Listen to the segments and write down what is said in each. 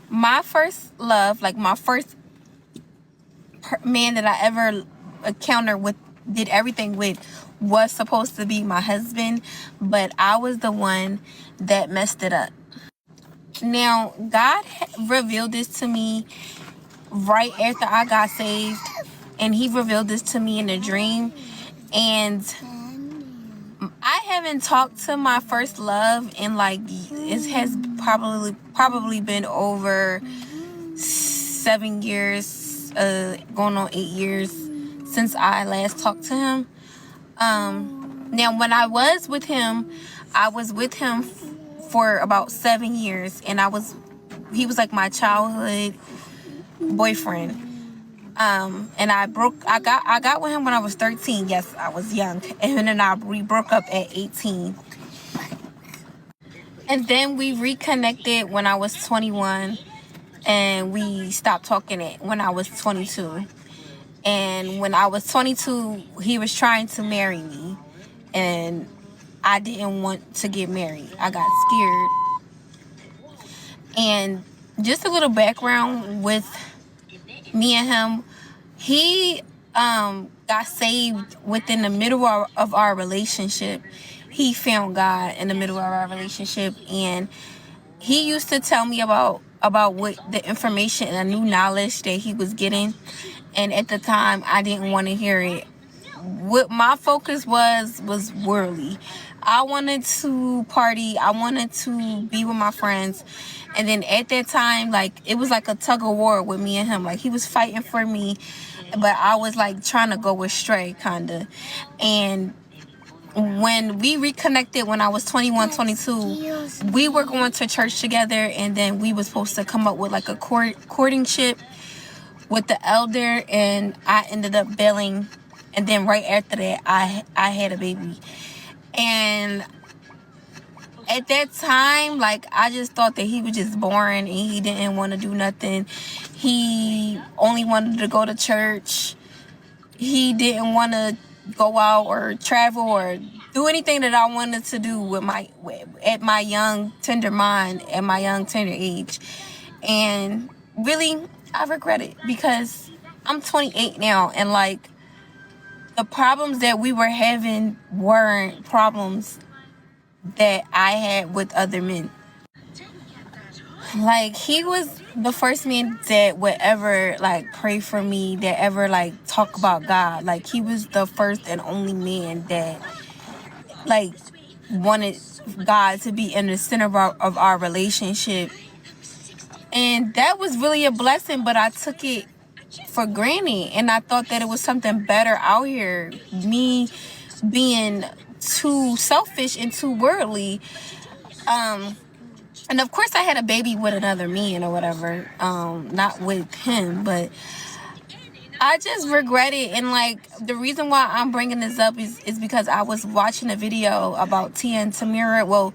my first love, like my first man that I ever encountered with, did everything with, was supposed to be my husband, but I was the one that messed it up. Now, God revealed this to me right after I got saved, and he revealed this to me in a dream. And I haven't talked to my first love in like, it has probably been over 7 years, going on 8 years since I last talked to him. Now when I was with him, I was with him for about 7 years, and he was like my childhood boyfriend. And I got with him when I was 13. Yes, I was young. And then we broke up at 18. And then we reconnected when I was 21, and we stopped talking it when I was 22. And when I was 22, he was trying to marry me, and I didn't want to get married. I got scared. And just a little background with me and him, he got saved within the middle of our relationship. He found God in the middle of our relationship, and he used to tell me about what the information and the new knowledge that he was getting. And at the time, I didn't want to hear it. What my focus was worldly. I wanted to party. I wanted to be with my friends. And then at that time, like, it was like a tug of war with me and him. Like, he was fighting for me, but I was like trying to go astray, kind of. And when we reconnected when I was 21, 22, we were going to church together, and then we were supposed to come up with like a courtingship with the elder, and I ended up bailing. And then right after that, I had a baby. And at that time, like, I just thought that he was just boring and he didn't want to do nothing. He only wanted to go to church. He didn't want to go out or travel or do anything that I wanted to do at my young tender mind, at my young tender age. And really, I regret it, because I'm 28 now, and like, the problems that we were having weren't problems that I had with other men. Like, he was the first man that would ever like pray for me, that ever like talk about God. Like, he was the first and only man that like wanted God to be in the center of our relationship. And that was really a blessing, but I took it for granted, and I thought that it was something better out here. Me being too selfish and too worldly. And of course I had a baby with another man or whatever, not with him, but I just regret it. And like, the reason why I'm bringing this up is because I was watching a video about Tia and Tamara. Well,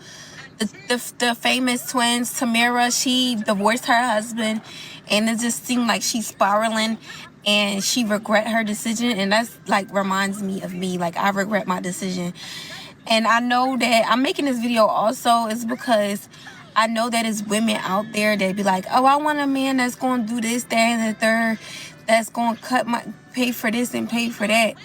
the famous twins, Tamara, she divorced her husband, and it just seemed like she's spiraling, and she regret her decision. And that's like reminds me of me. Like, I regret my decision. And I know that I'm making this video also is because I know that there's women out there that be like, oh, I want a man that's going to do this, that, and the third, that's going to pay for this and pay for that.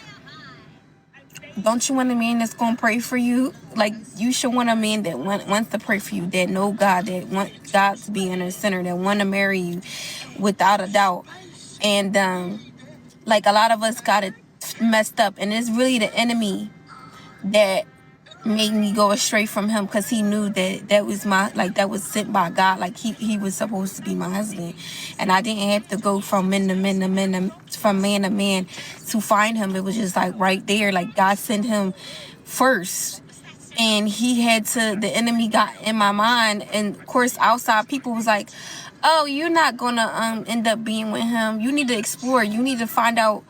Don't you want a man that's going to pray for you? Like, you should want a man that wants to pray for you, that know God, that wants God to be in the center, that want to marry you without a doubt. And like, a lot of us got it messed up, and it's really the enemy that made me go astray from him, because he knew that was that was sent by God. Like, he was supposed to be my husband, and I didn't have to go from man to man to find him. It was just like right there. Like, God sent him first, and the enemy got in my mind. And of course, outside people was like, oh, you're not gonna end up being with him. You need to explore. You need to find out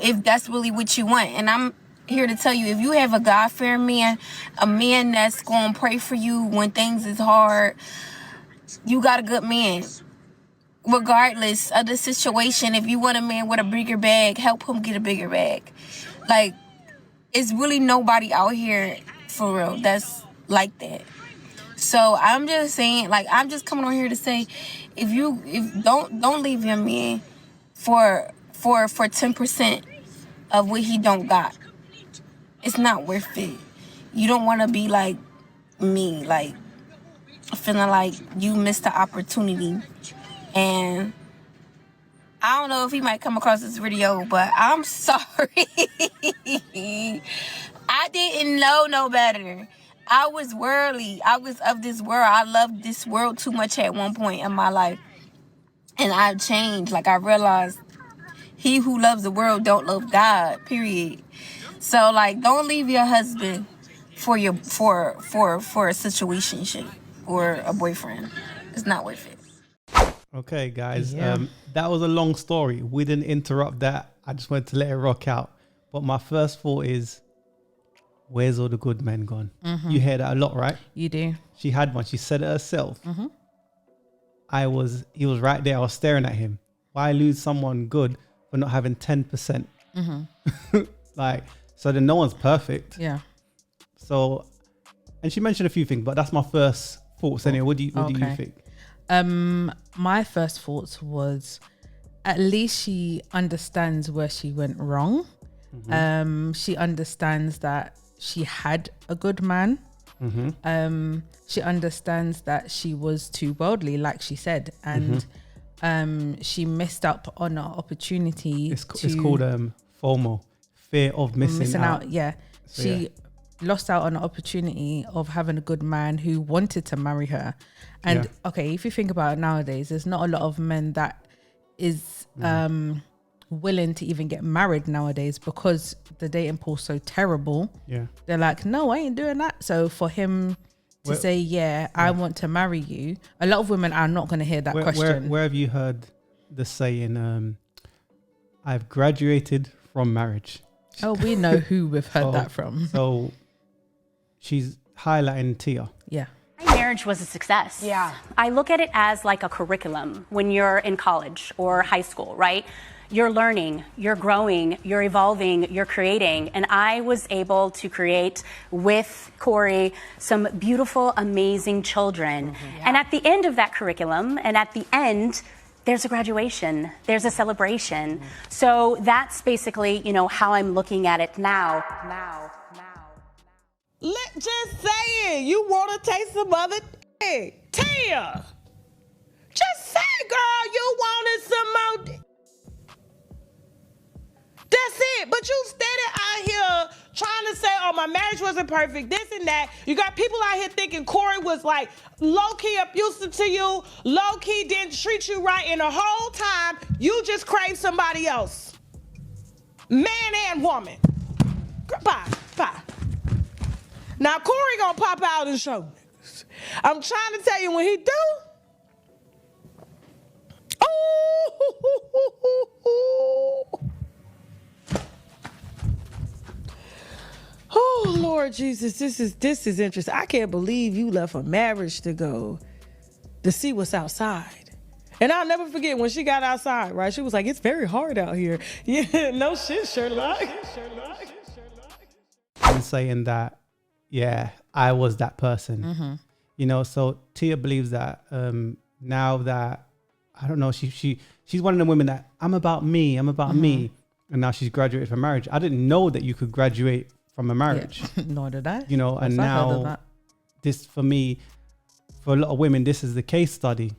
if that's really what you want. And I'm here to tell you, if you have a God-fearing man, a man that's going to pray for you when things is hard, you got a good man. Regardless of the situation, if you want a man with a bigger bag, help him get a bigger bag. Like, it's really nobody out here, for real, that's like that. So I'm just saying, like, I'm just coming on here to say, if don't leave your man for 10% of what he don't got. It's not worth it. You don't want to be like me, like feeling like you missed the opportunity. And I don't know if he might come across this video, but I'm sorry. I didn't know no better. I was worldly. I was of this world. I loved this world too much at one point in my life. And I've changed. Like, I realized he who loves the world don't love God, period. So, like, don't leave your husband for a situationship or a boyfriend. It's not worth it. Okay, guys. That was a long story. We didn't interrupt that. I just wanted to let it rock out. But my first thought is, where's all the good men gone? You hear that a lot, right? You do. She had one. She said it herself. He was right there. I was staring at him. Why lose someone good for not having 10%? Like, so then no one's perfect. Yeah. So, and she mentioned a few things, but that's my first thoughts. Anyway, what do you think? My first thoughts was, at least she understands where she went wrong. She understands that she had a good man. She understands that she was too worldly, like she said, and she missed up on an opportunity. It's called FOMO, fear of missing out. Yeah, so she lost out on an opportunity of having a good man who wanted to marry her. And okay, if you think about it nowadays, there's not a lot of men that is willing to even get married nowadays because the dating pool's so terrible. Yeah, they're like, no, I ain't doing that. So for him to say, I want to marry you, a lot of women are not going to hear that question. Where have you heard the saying, I've graduated from marriage? Oh, we know who we've heard that from. So she's highlighting Tia. Yeah. My marriage was a success. Yeah. I look at it as like a curriculum when you're in college or high school, right? You're learning, you're growing, you're evolving, you're creating. And I was able to create with Corey some beautiful, amazing children. And at the end of that curriculum, and at the end, there's a graduation, there's a celebration. So that's basically, how I'm looking at it now. Let's just say it. You want to taste some other Tia. Just say, girl, you wanted some more. That's it. But you steady out here trying to say, oh, my marriage wasn't perfect, this and that. You got people out here thinking Corey was like low-key abusive to you, low-key didn't treat you right, and the whole time you just crave somebody else. Man and woman. Bye. Now Corey gonna pop out and show niggas. I'm trying to tell you, when he do, oh Lord Jesus, this is interesting. I can't believe you left a marriage to go to see what's outside. And I'll never forget when she got outside, right? She was like, it's very hard out here. Yeah, no shit, Sherlock. I'm saying that, I was that person. So Tia believes that now that, I don't know, she's one of the women that I'm about me, and now she's graduated from marriage. I didn't know that you could graduate from a marriage. Nor did I. And now this, for me, for a lot of women, this is the case study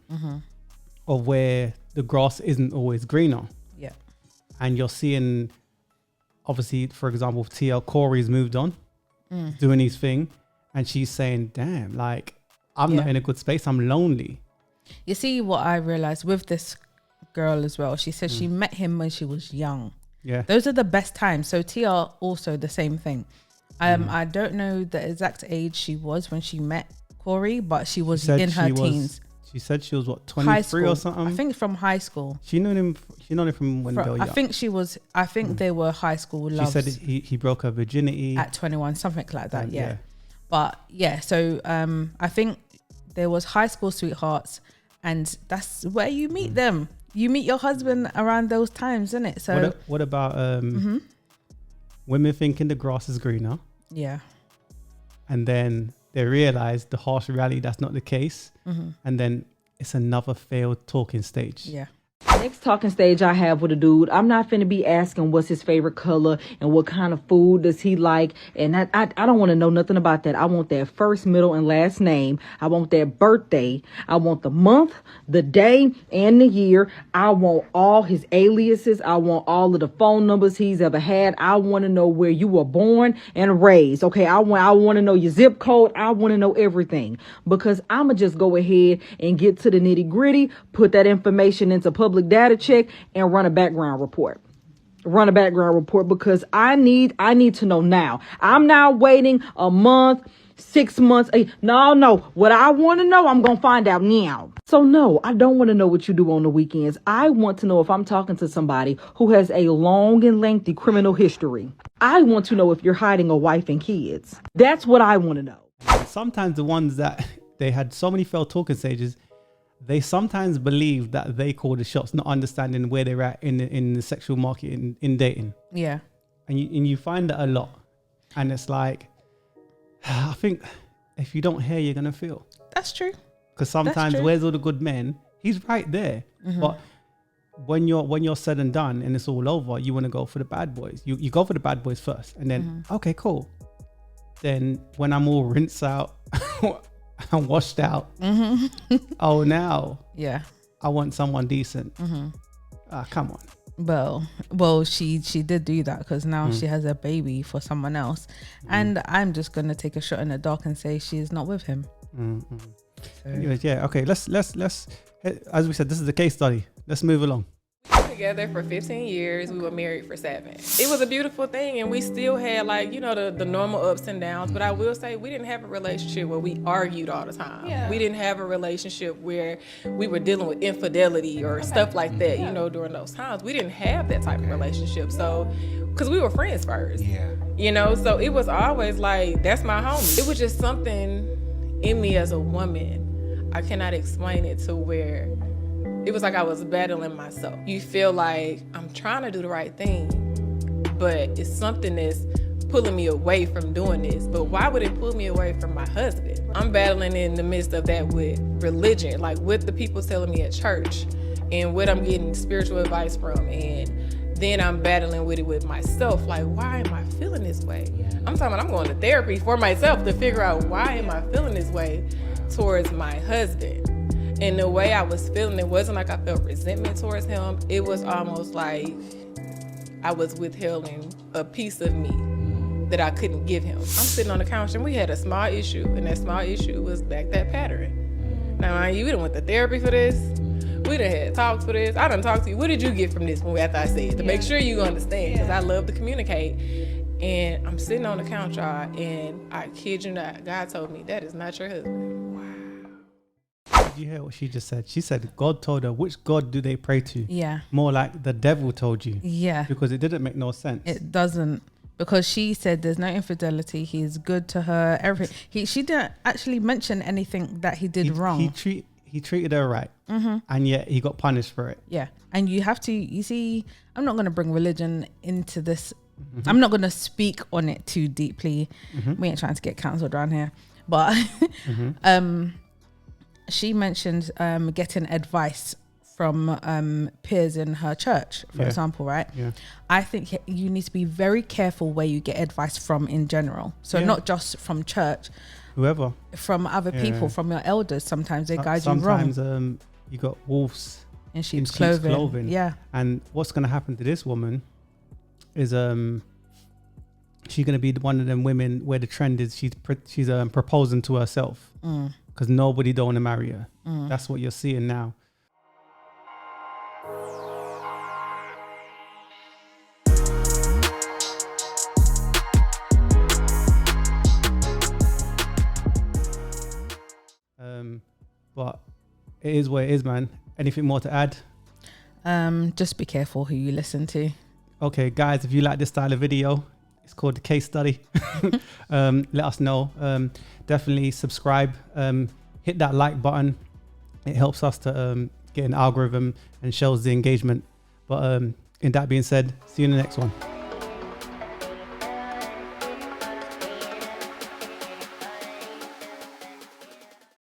of where the grass isn't always greener. Yeah. And you're seeing, obviously, for example, Tia, Corey's moved on, doing his thing, and she's saying, damn, like, I'm not in a good space. I'm lonely. You see what I realized with this girl as well. She said she met him when she was young. Yeah. Those are the best times. So Tia also the same thing. I don't know the exact age she was when she met Corey, but she was in her teens. She said she was what, 23 or something? I think from high school. She knew him from when they were young. I think they were high school loves. She said he broke her virginity at 21, something like that. Yeah. But so I think there was high school sweethearts, and that's where you meet them. You meet your husband around those times, isn't it? So what about women thinking the grass is greener? Yeah. And then they realize the harsh reality that's not the case. And then it's another failed talking stage. Yeah. Next talking stage I have with a dude, I'm not finna be asking what's his favorite color and what kind of food does he like. And I don't want to know nothing about that. I want that first, middle, and last name. I want that birthday. I want the month, the day, and the year. I want all his aliases. I want all of the phone numbers he's ever had. I want to know where you were born and raised. Okay, I want to know your zip code. I want to know everything, because I'ma just go ahead and get to the nitty gritty, put that information into public data check, and run a background report. Because I need to know now. I'm not waiting a month, 6 months. No. What I want to know, I'm going to find out now. So no, I don't want to know what you do on the weekends. I want to know if I'm talking to somebody who has a long and lengthy criminal history. I want to know if you're hiding a wife and kids. That's what I want to know. Sometimes the ones that they had so many failed talking stages, they sometimes believe that they call the shots, not understanding where they're at in the sexual market in dating. Yeah. And you find that a lot. And it's like, I think if you don't hear, you're going to feel. That's true. Because sometimes where's all the good men? He's right there. But when you're said and done and it's all over, you want to go for the bad boys. You go for the bad boys first. And then, okay, cool. Then when I'm all rinsed out, I'm washed out. Oh, now I want someone decent. Come on. Well, she did do that, because now she has a baby for someone else, and I'm just gonna take a shot in the dark and say she is not with him. So. Anyways, yeah, okay. Let's as we said, this is a case study. Let's move along. We were together for 15 years. We were married for 7. It was a beautiful thing, and we still had, like, you know, the normal ups and downs. But I will say, we didn't have a relationship where we argued all the time. Yeah. We didn't have a relationship where we were dealing with infidelity or stuff like that, you know, during those times. We didn't have that type of relationship. So, because we were friends first. Yeah. You know, so it was always like, that's my homie. It was just something in me as a woman. I cannot explain it, to where it was like I was battling myself. You feel like I'm trying to do the right thing, but it's something that's pulling me away from doing this. But why would it pull me away from my husband? I'm battling in the midst of that with religion, like what the people telling me at church and what I'm getting spiritual advice from. And then I'm battling with it with myself. Like, why am I feeling this way? I'm talking about I'm going to therapy for myself to figure out why am I feeling this way towards my husband. And the way I was feeling, it wasn't like I felt resentment towards him. It was almost like I was withholding a piece of me that I couldn't give him. I'm sitting on the couch and we had a small issue, and that small issue was back that pattern. Now, mind you, we done went to therapy for this. We done had talks for this. I done talked to you. What did you get from this after I said? To make sure you understand, because I love to communicate. And I'm sitting on the couch, y'all, and I kid you not, God told me, that is not your husband. Did you hear what she just said? She said God told her. Which God do they pray to? Yeah. More like the devil told you. Yeah. Because it didn't make no sense. It doesn't. Because she said there's no infidelity. He's good to her. Everything. She didn't actually mention anything that he did wrong. He treated her right. And yet he got punished for it. Yeah. And you have to, you see, I'm not going to bring religion into this. I'm not going to speak on it too deeply. We ain't trying to get cancelled around here. But she mentioned getting advice from peers in her church, for example, right? Yeah. I think you need to be very careful where you get advice from in general. So not just from church, whoever, from other people, from your elders. Sometimes they guide you wrong. Sometimes you got wolves in sheep's clothing. Yeah. And what's going to happen to this woman is she's going to be one of them women where the trend is she's proposing to herself. Because nobody don't want to marry her. That's what you're seeing now. But it is what it is, man. Anything more to add? Just be careful who you listen to. Okay, guys, if you like this style of video, it's called the case study. Let us know. Definitely subscribe. Hit that like button. It helps us to get an algorithm and shows the engagement. But in that being said, see you in the next one.